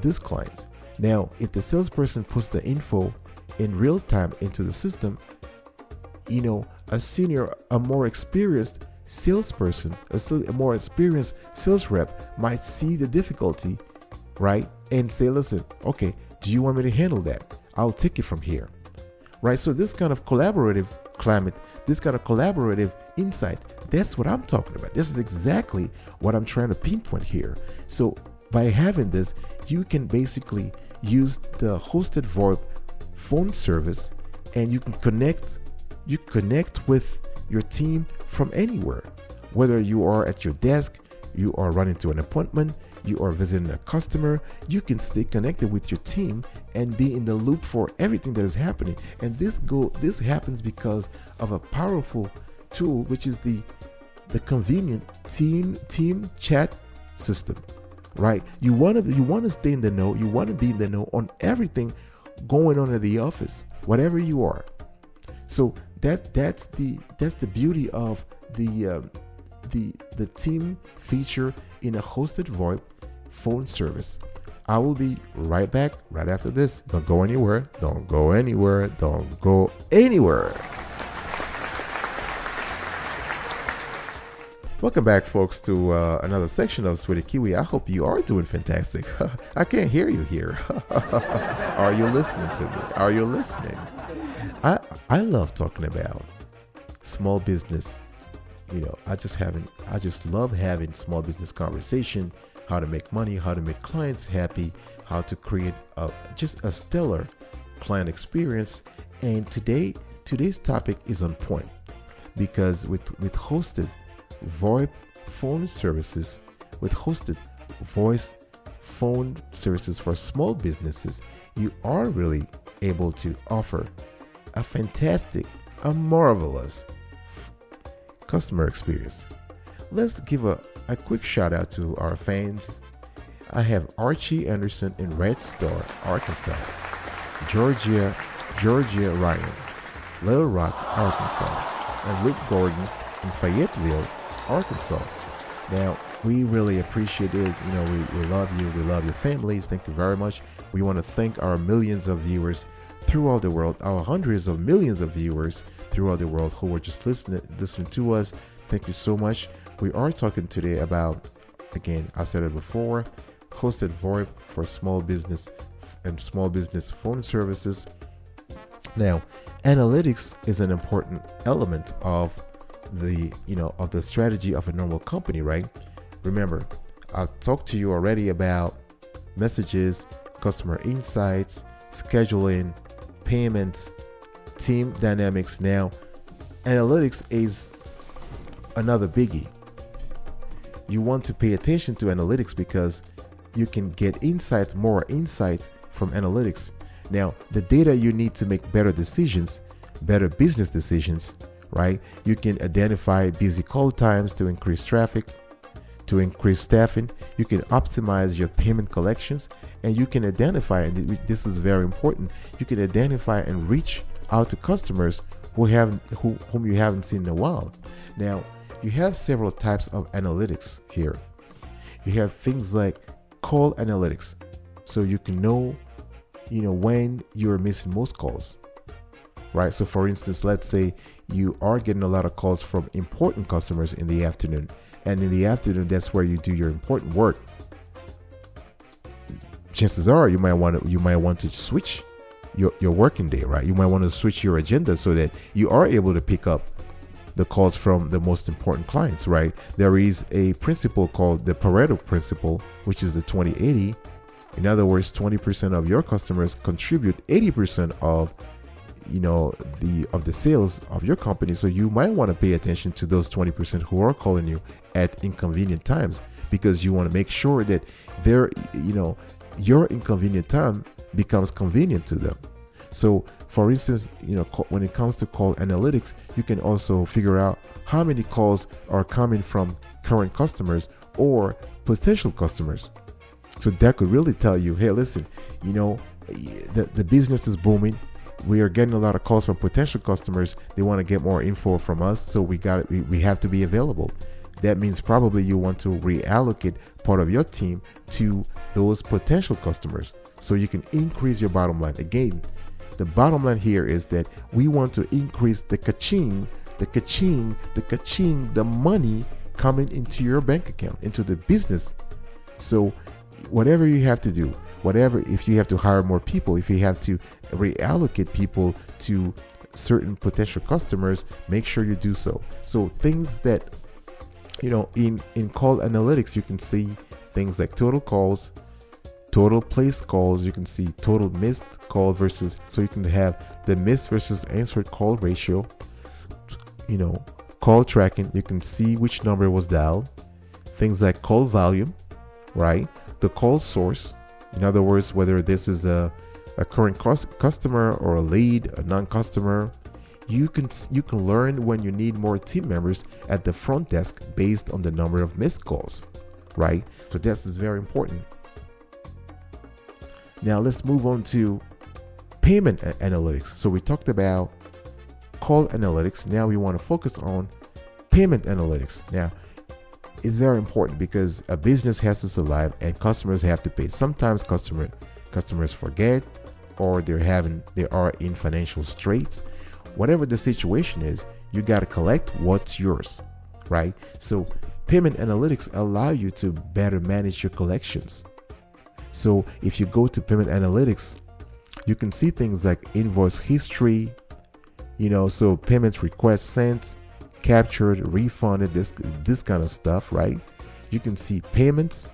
S1: this client. Now, if the salesperson puts the info in real time into the system, a more experienced salesperson, a more experienced sales rep might see the difficulty, right? And say, listen, okay, do you want me to handle that? I'll take it from here. Right, so this kind of collaborative climate, this kind of collaborative insight, that's what I'm talking about. This is exactly what I'm trying to pinpoint here. So by having this, you can basically use the hosted VoIP phone service, and you can connect with your team from anywhere. Whether you are at your desk, you are running to an appointment, you are visiting a customer, you can stay connected with your team and be in the loop for everything that is happening. And this happens because of a powerful tool, which is the convenient team chat system, right? You want to stay in the know. You want to be in the know on everything going on at the office, whatever you are. So that's the beauty of the team feature in a hosted VoIP phone service. I will be right back right after this. Don't go anywhere. Don't go anywhere. Don't go anywhere. Welcome back, folks, to another section of Sweetie Kiwi. I hope you are doing fantastic. I can't hear you here. Are you listening to me? Are you listening? I love talking about small business. I just love having small business conversation, how to make money, how to make clients happy, how to create just a stellar client experience. And today's topic is on point, because with hosted VoIP phone services, with hosted voice phone services for small businesses, you are really able to offer a fantastic, a marvelous customer experience. Let's give a quick shout out to our fans. I have Archie Anderson in Red Star, Arkansas, Georgia Ryan, Little Rock, Arkansas, and Luke Gordon in Fayetteville, Arkansas. Now, we really appreciate it. You know, we love you. We love your families. Thank you very much. We want to thank our millions of viewers throughout the world, our hundreds of millions of viewers throughout the world who are just listening to us. Thank you so much. We are talking today about, again, I've said it before, hosted VoIP for small business and small business phone services. Now, analytics is an important element of the strategy of a normal company, right? Remember, I've talked to you already about messages, customer insights, scheduling, payments, team dynamics. Now, analytics is another biggie. You want to pay attention to analytics because you can get more insights from analytics. Now, the data you need to make better decisions, better business decisions, right? You can identify busy call times to increase traffic, to increase staffing. You can optimize your payment collections, and you can identify, and this is very important, you can identify and reach out to customers whom you haven't seen in a while. Now, you have several types of analytics here. You have things like call analytics, so you can know when you're missing most calls, right? So for instance, let's say you are getting a lot of calls from important customers in the afternoon, and in the afternoon, that's where you do your important work. Chances are you might want to switch your working day, right? You might want to switch your agenda so that you are able to pick up the calls from the most important clients, right? There is a principle called the Pareto principle, which is the 20-80. In other words, 20% of your customers contribute 80% of the sales of your company. So you might want to pay attention to those 20% who are calling you at inconvenient times, because you want to make sure that your inconvenient time becomes convenient to them. So for instance, when it comes to call analytics, you can also figure out how many calls are coming from current customers or potential customers. So that could really tell you, hey, listen, the business is booming. We are getting a lot of calls from potential customers. They want to get more info from us, so we have to be available. That means probably you want to reallocate part of your team to those potential customers so you can increase your bottom line. Again, the bottom line here is that we want to increase the ka-ching, the money coming into your bank account, into the business. So whatever you have to do, if you have to hire more people, if you have to reallocate people to certain potential customers, make sure you do so. So things that, in call analytics, you can see things like total calls, total placed calls. You can see total missed call versus, so you can have the missed versus answered call ratio, call tracking. You can see which number was dialed, things like call volume, right? The call source. In other words, whether this is a current customer or a lead, a non-customer. You can learn when you need more team members at the front desk based on the number of missed calls, right? So this is very important. Now let's move on to payment analytics. So we talked about call analytics. Now we want to focus on payment analytics. Now, it's very important because a business has to survive and customers have to pay. Sometimes customers forget, or they are in financial straits. Whatever the situation is, you got to collect what's yours, right? So payment analytics allow you to better manage your collections. So if you go to payment analytics, you can see things like invoice history, so payment requests sent, captured, refunded, this kind of stuff, right? You can see payments,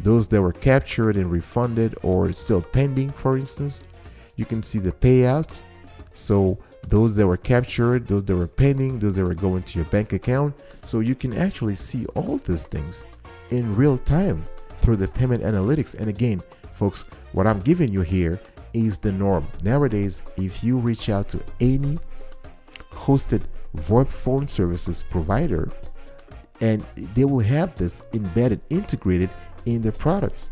S1: those that were captured and refunded or still pending, for instance. You can see the payouts, so those that were captured, those that were pending, those that were going to your bank account. So you can actually see all these things in real time through the payment analytics. And again, folks, what I'm giving you here is the norm. Nowadays, if you reach out to any hosted VoIP phone services provider, and they will have this embedded, integrated in their products.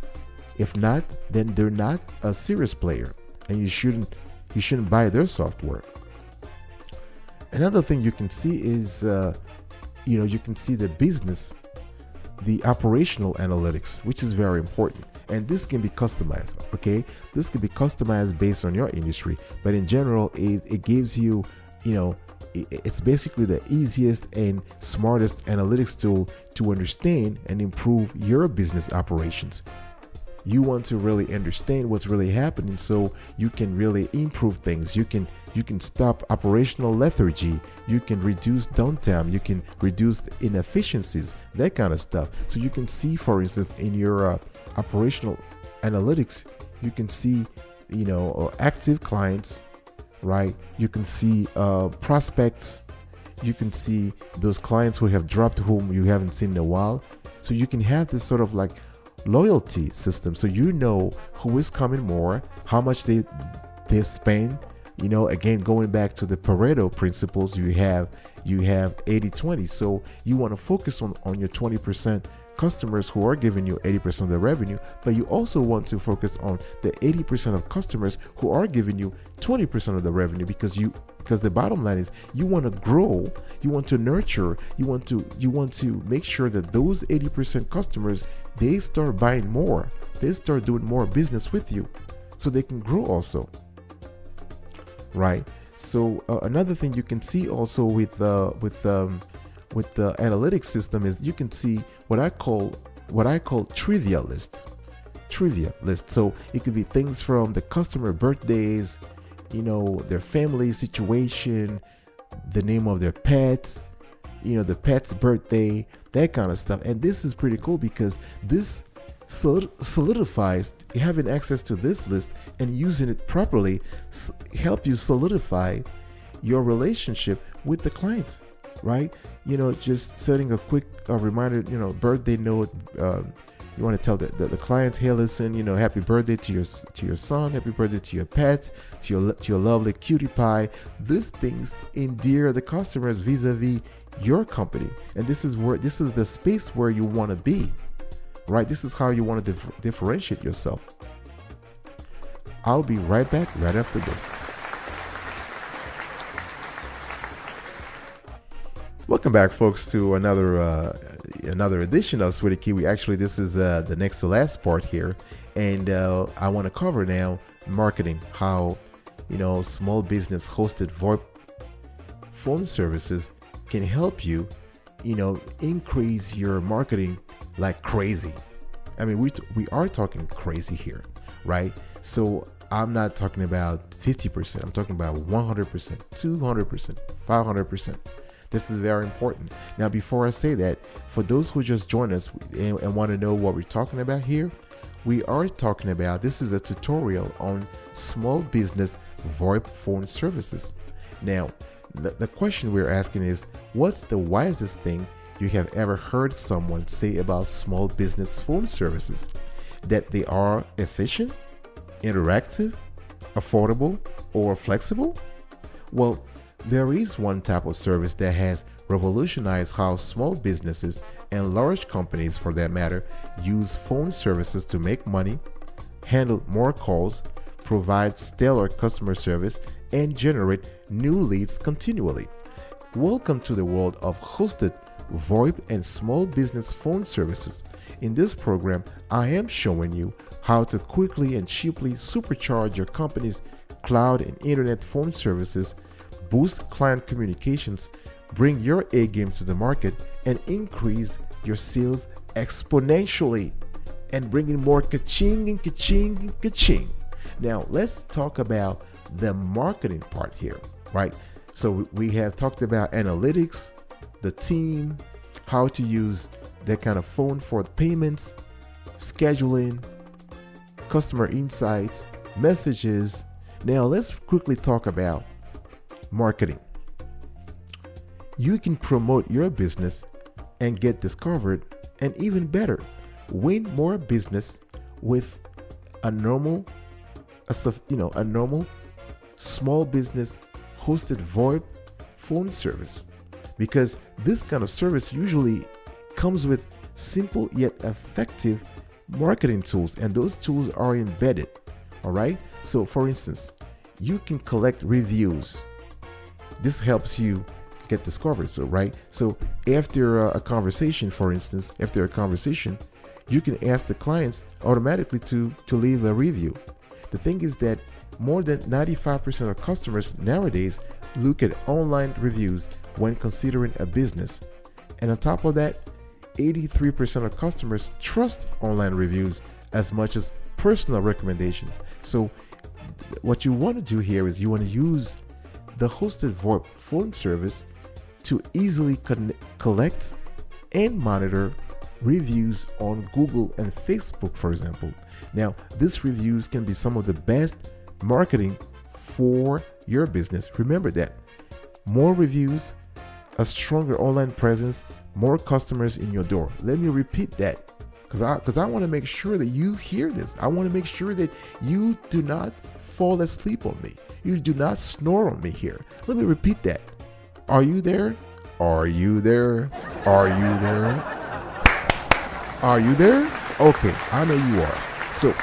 S1: If not, then they're not a serious player, and you shouldn't buy their software. Another thing you can see is, you can see the business, the operational analytics, which is very important. And this can be customized, okay? This can be customized based on your industry, but in general, it gives you, it's basically the easiest and smartest analytics tool to understand and improve your business operations. You want to really understand what's really happening so you can really improve things. You can stop operational lethargy. You can reduce downtime. You can reduce inefficiencies, that kind of stuff. So you can see, for instance, in your operational analytics, you can see, active clients, right? You can see prospects. You can see those clients who have dropped, whom you haven't seen in a while. So you can have this sort of like loyalty system, so you know who is coming more, how much they spend. Again, going back to the Pareto principles, you have 80-20. So you want to focus on your 20% customers who are giving you 80% of the revenue, but you also want to focus on the 80% of customers who are giving you 20% of the revenue, because the bottom line is you want to grow, you want to nurture, you want to make sure that those 80% customers, they start buying more, they start doing more business with you, so they can grow also, right? So another thing you can see also with the analytics system is you can see what I call trivia list. So it could be things from the customer birthdays, their family situation, the name of their pets, the pet's birthday, that kind of stuff. And this is pretty cool because this solidifies, having access to this list and using it properly help you solidify your relationship with the clients, right? Just setting a quick reminder, birthday note. You want to tell the clients, hey, listen, happy birthday to your son, happy birthday to your pet, to your lovely cutie pie. These things endear the customers vis-a-vis your company, and this is the space where you want to be, right? This is how you want to differentiate yourself. I'll be right back right after this. Welcome back, folks, to another edition of Sweetie Kiwi. Actually, this is the next to last part here, and I want to cover now marketing, how small business hosted VoIP phone services can help you, increase your marketing like crazy. I mean, we are talking crazy here, right? So I'm not talking about 50%. I'm talking about 100%, 200%, 500%. This is very important. Now, before I say that, for those who just joined us and want to know what we're talking about here, we are talking about, this is a tutorial on small business VoIP phone services. Now, the question we're asking is, what's the wisest thing you have ever heard someone say about small business phone services? That they are efficient, interactive, affordable, or flexible? Well, there is one type of service that has revolutionized how small businesses and large companies, for that matter, use phone services to make money, handle more calls, provide stellar customer service, and generate new leads continually. Welcome to the world of hosted VoIP and small business phone services. In this program, I am showing you how to quickly and cheaply supercharge your company's cloud and internet phone services, boost client communications, bring your A game to the market, and increase your sales exponentially, and bring in more ka-ching and ka-ching and ka-ching. Now, let's talk about the marketing part here, right? So we have talked about analytics, the team, how to use that kind of phone for payments, scheduling, customer insights, messages. Now let's quickly talk about marketing. You can promote your business and get discovered, and even better, win more business with a normal small business hosted VoIP phone service, because this kind of service usually comes with simple yet effective marketing tools, and those tools are embedded. All right, so for instance, you can collect reviews. This helps you get discovered. So after a conversation, for instance, you can ask the clients automatically to leave a review. The thing is that more than 95% of customers nowadays look at online reviews when considering a business. And on top of that, 83% of customers trust online reviews as much as personal recommendations. So what you want to do here is you want to use the hosted VoIP phone service to easily collect and monitor reviews on Google and Facebook, for example. Now, these reviews can be some of the best marketing for your business. Remember that more reviews, a stronger online presence, more customers in your door. Let me repeat that, because I want to make sure that you hear this. I want to make sure that you do not fall asleep on me. You do not snore on me here. Let me repeat that. Are you there? Are you there? Are you there? Are you there? Okay, I know you are. So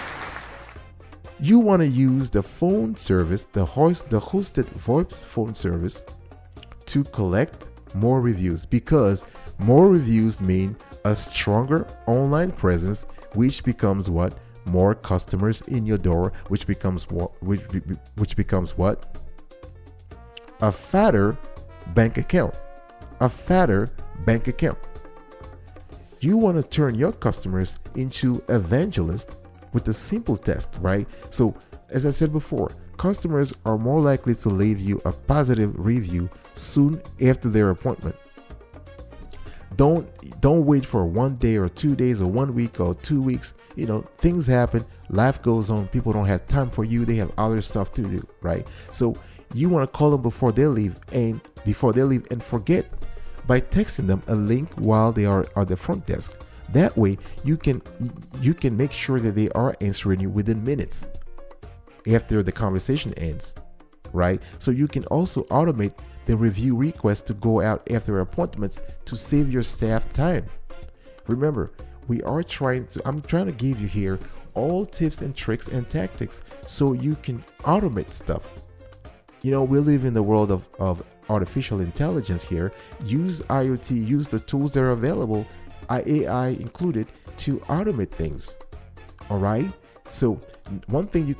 S1: you want to use the phone service, the hosted VoIP phone service, to collect more reviews, because more reviews mean a stronger online presence, which becomes what? More customers in your door, which becomes what? Which becomes what? A fatter bank account. A fatter bank account. You want to turn your customers into evangelists with a simple test, right? So, as I said before, customers are more likely to leave you a positive review soon after their appointment. Don't wait for 1 day or 2 days or 1 week or 2 weeks. Things happen, life goes on, people don't have time for you, they have other stuff to do, right? So you want to call them before they leave and forget by texting them a link while they are at the front desk. That way you can make sure that they are answering you within minutes after the conversation ends, right? So you can also automate the review request to go out after appointments to save your staff time. Remember, I'm trying to give you here all tips and tricks and tactics so you can automate stuff. We live in the world of artificial intelligence here. Use IoT, use the tools that are available, AI included, to automate things. All right. So one thing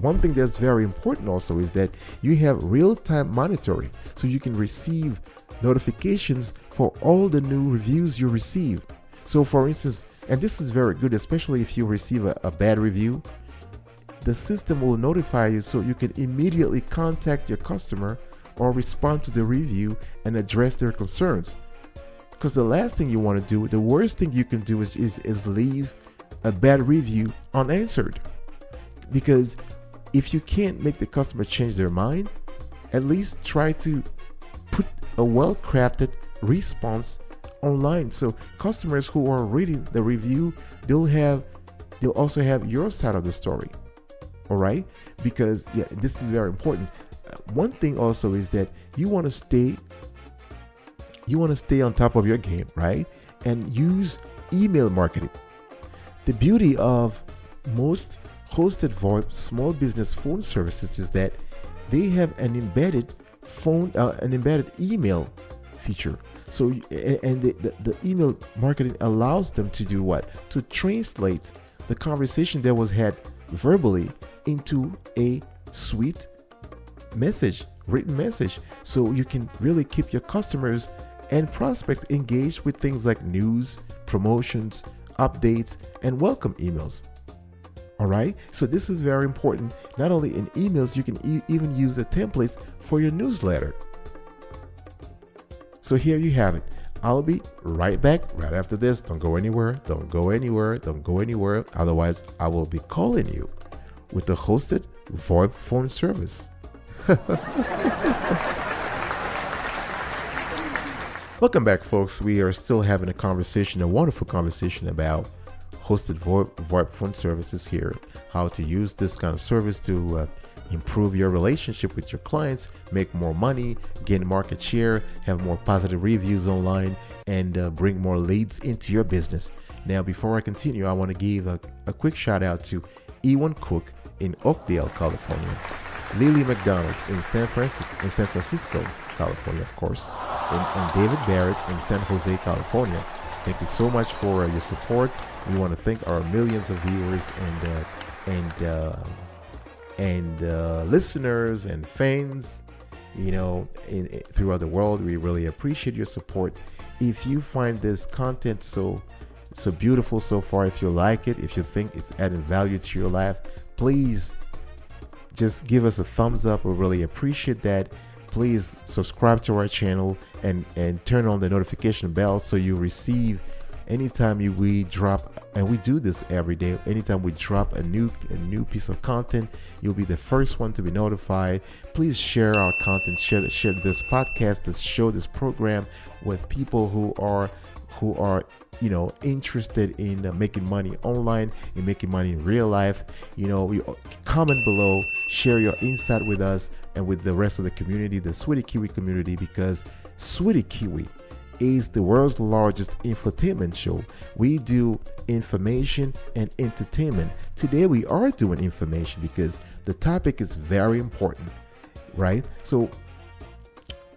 S1: one thing that's very important also is that you have real-time monitoring, so you can receive notifications for all the new reviews you receive. So for instance, and this is very good, especially if you receive a bad review, the system will notify you so you can immediately contact your customer or respond to the review and address their concerns. Because the last thing you want to do, the worst thing you can do is leave a bad review unanswered. Because if you can't make the customer change their mind, at least try to put a well-crafted response online. So customers who are reading the review, they'll also have your side of the story. All right? Because this is very important. One thing also is that you want to stay on top of your game, right? And use email marketing. The beauty of most hosted VoIP small business phone services is that they have an embedded email feature. So, and the email marketing allows them to do what? To translate the conversation that was had verbally into a sweet message, written message. So you can really keep your customers and prospects engaged with things like news, promotions, updates, and welcome emails. All right. So this is very important. Not only in emails, you can even use the templates for your newsletter. So here you have it. I'll be right back right after this. Don't go anywhere. Don't go anywhere. Don't go anywhere. Otherwise, I will be calling you with the hosted VoIP phone service. Welcome back, folks. We are still having a wonderful conversation about hosted VoIP phone services here, how to use this kind of service to improve your relationship with your clients, make more money, gain market share, have more positive reviews online, and bring more leads into your business. Now, before I continue, I want to give a quick shout out to Ewan Cook in Oakdale, California, Lily McDonald in San Francisco, California, of course, and David Barrett in San Jose, California. Thank you so much for your support. We want to thank our millions of viewers and listeners and fans, throughout the world. We really appreciate your support. If you find this content so beautiful so far, if you like it, if you think it's adding value to your life, please just give us a thumbs up. We really appreciate that. Please subscribe to our channel and turn on the notification bell so you receive anytime we drop, and we do this every day. Anytime we drop a new piece of content, you'll be the first one to be notified. Please share our content, share this podcast, this show, this program with people who are interested in making money online and making money in real life. You comment below, share your insight with us and with the rest of the community, the Sweetie Kiwi community, because Sweetie Kiwi is the world's largest infotainment show. We do information and entertainment. Today we are doing information because the topic is very important, right? So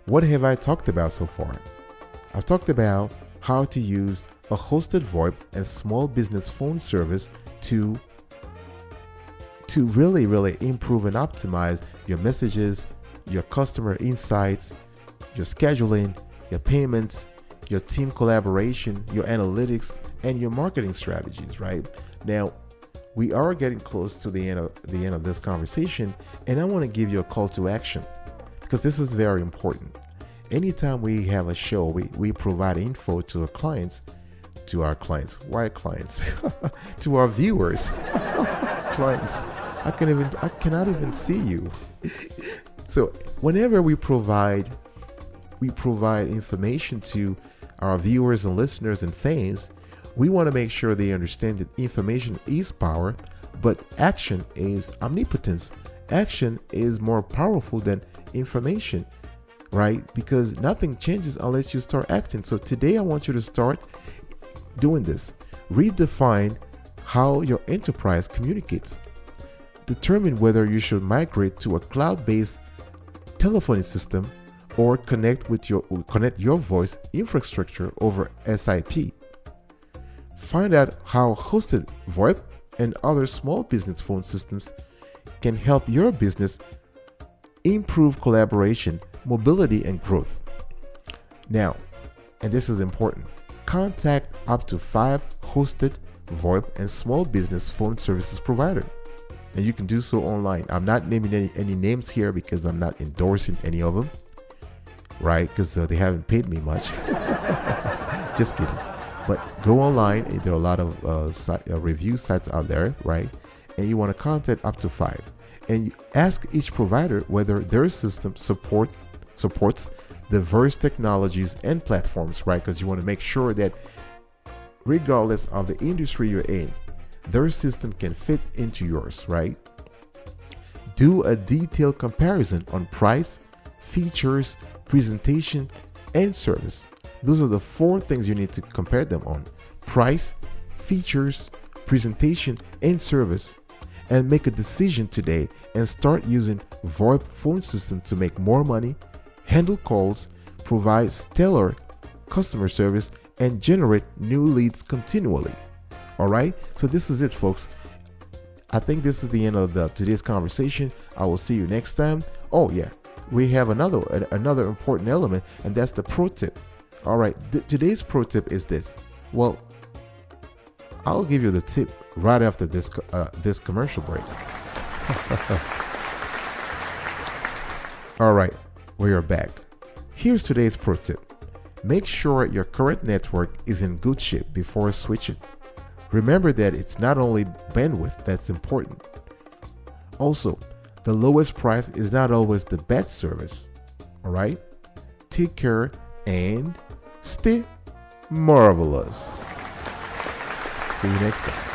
S1: what have I talked about so far? I've talked about how to use a hosted VoIP and small business phone service to really improve and optimize your messages, your customer insights, your scheduling, your payments, your team collaboration, your analytics, and your marketing strategies, right? Now, we are getting close to the end of this conversation, and I want to give you a call to action because this is very important. Anytime we have a show, we provide info to our clients. Why clients? To our viewers. Clients. I cannot even see you. So whenever we provide information to our viewers and listeners and fans, we want to make sure they understand that information is power, but action is omnipotence. Action is more powerful than information, right? Because nothing changes unless you start acting. So today I want you to start doing this. Redefine how your enterprise communicates. Determine whether you should migrate to a cloud-based telephony system or connect your voice infrastructure over SIP. Find out how hosted VoIP and other small business phone systems can help your business improve collaboration, mobility, and growth. Now, and this is important, contact up to 5 hosted VoIP and small business phone services provider. And you can do so online. I'm not naming any names here because I'm not endorsing any of them, right? Because they haven't paid me much. Just kidding. But go online. There are a lot of review sites out there, right? And you want to contact up to 5. And you ask each provider whether their system supports diverse technologies and platforms, right? Because you want to make sure that regardless of the industry you're in, their system can fit into yours, right? Do a detailed comparison on price, features, presentation, and service. Those are the 4 things you need to compare them on: price, features, presentation, and service. And make a decision today and start using VoIP phone system to make more money, handle calls, provide stellar customer service, and generate new leads continually. All right, so this is it, folks. I think this is the end of today's conversation. I will see you next time. Oh yeah, we have another important element, and that's the pro tip. All right, today's pro tip is this. Well, I'll give you the tip right after this commercial break. All right, we are back. Here's today's pro tip. Make sure your current network is in good shape before switching. Remember that it's not only bandwidth that's important. Also, The lowest price is not always the best service. All right? Take care and stay marvelous. See you next time.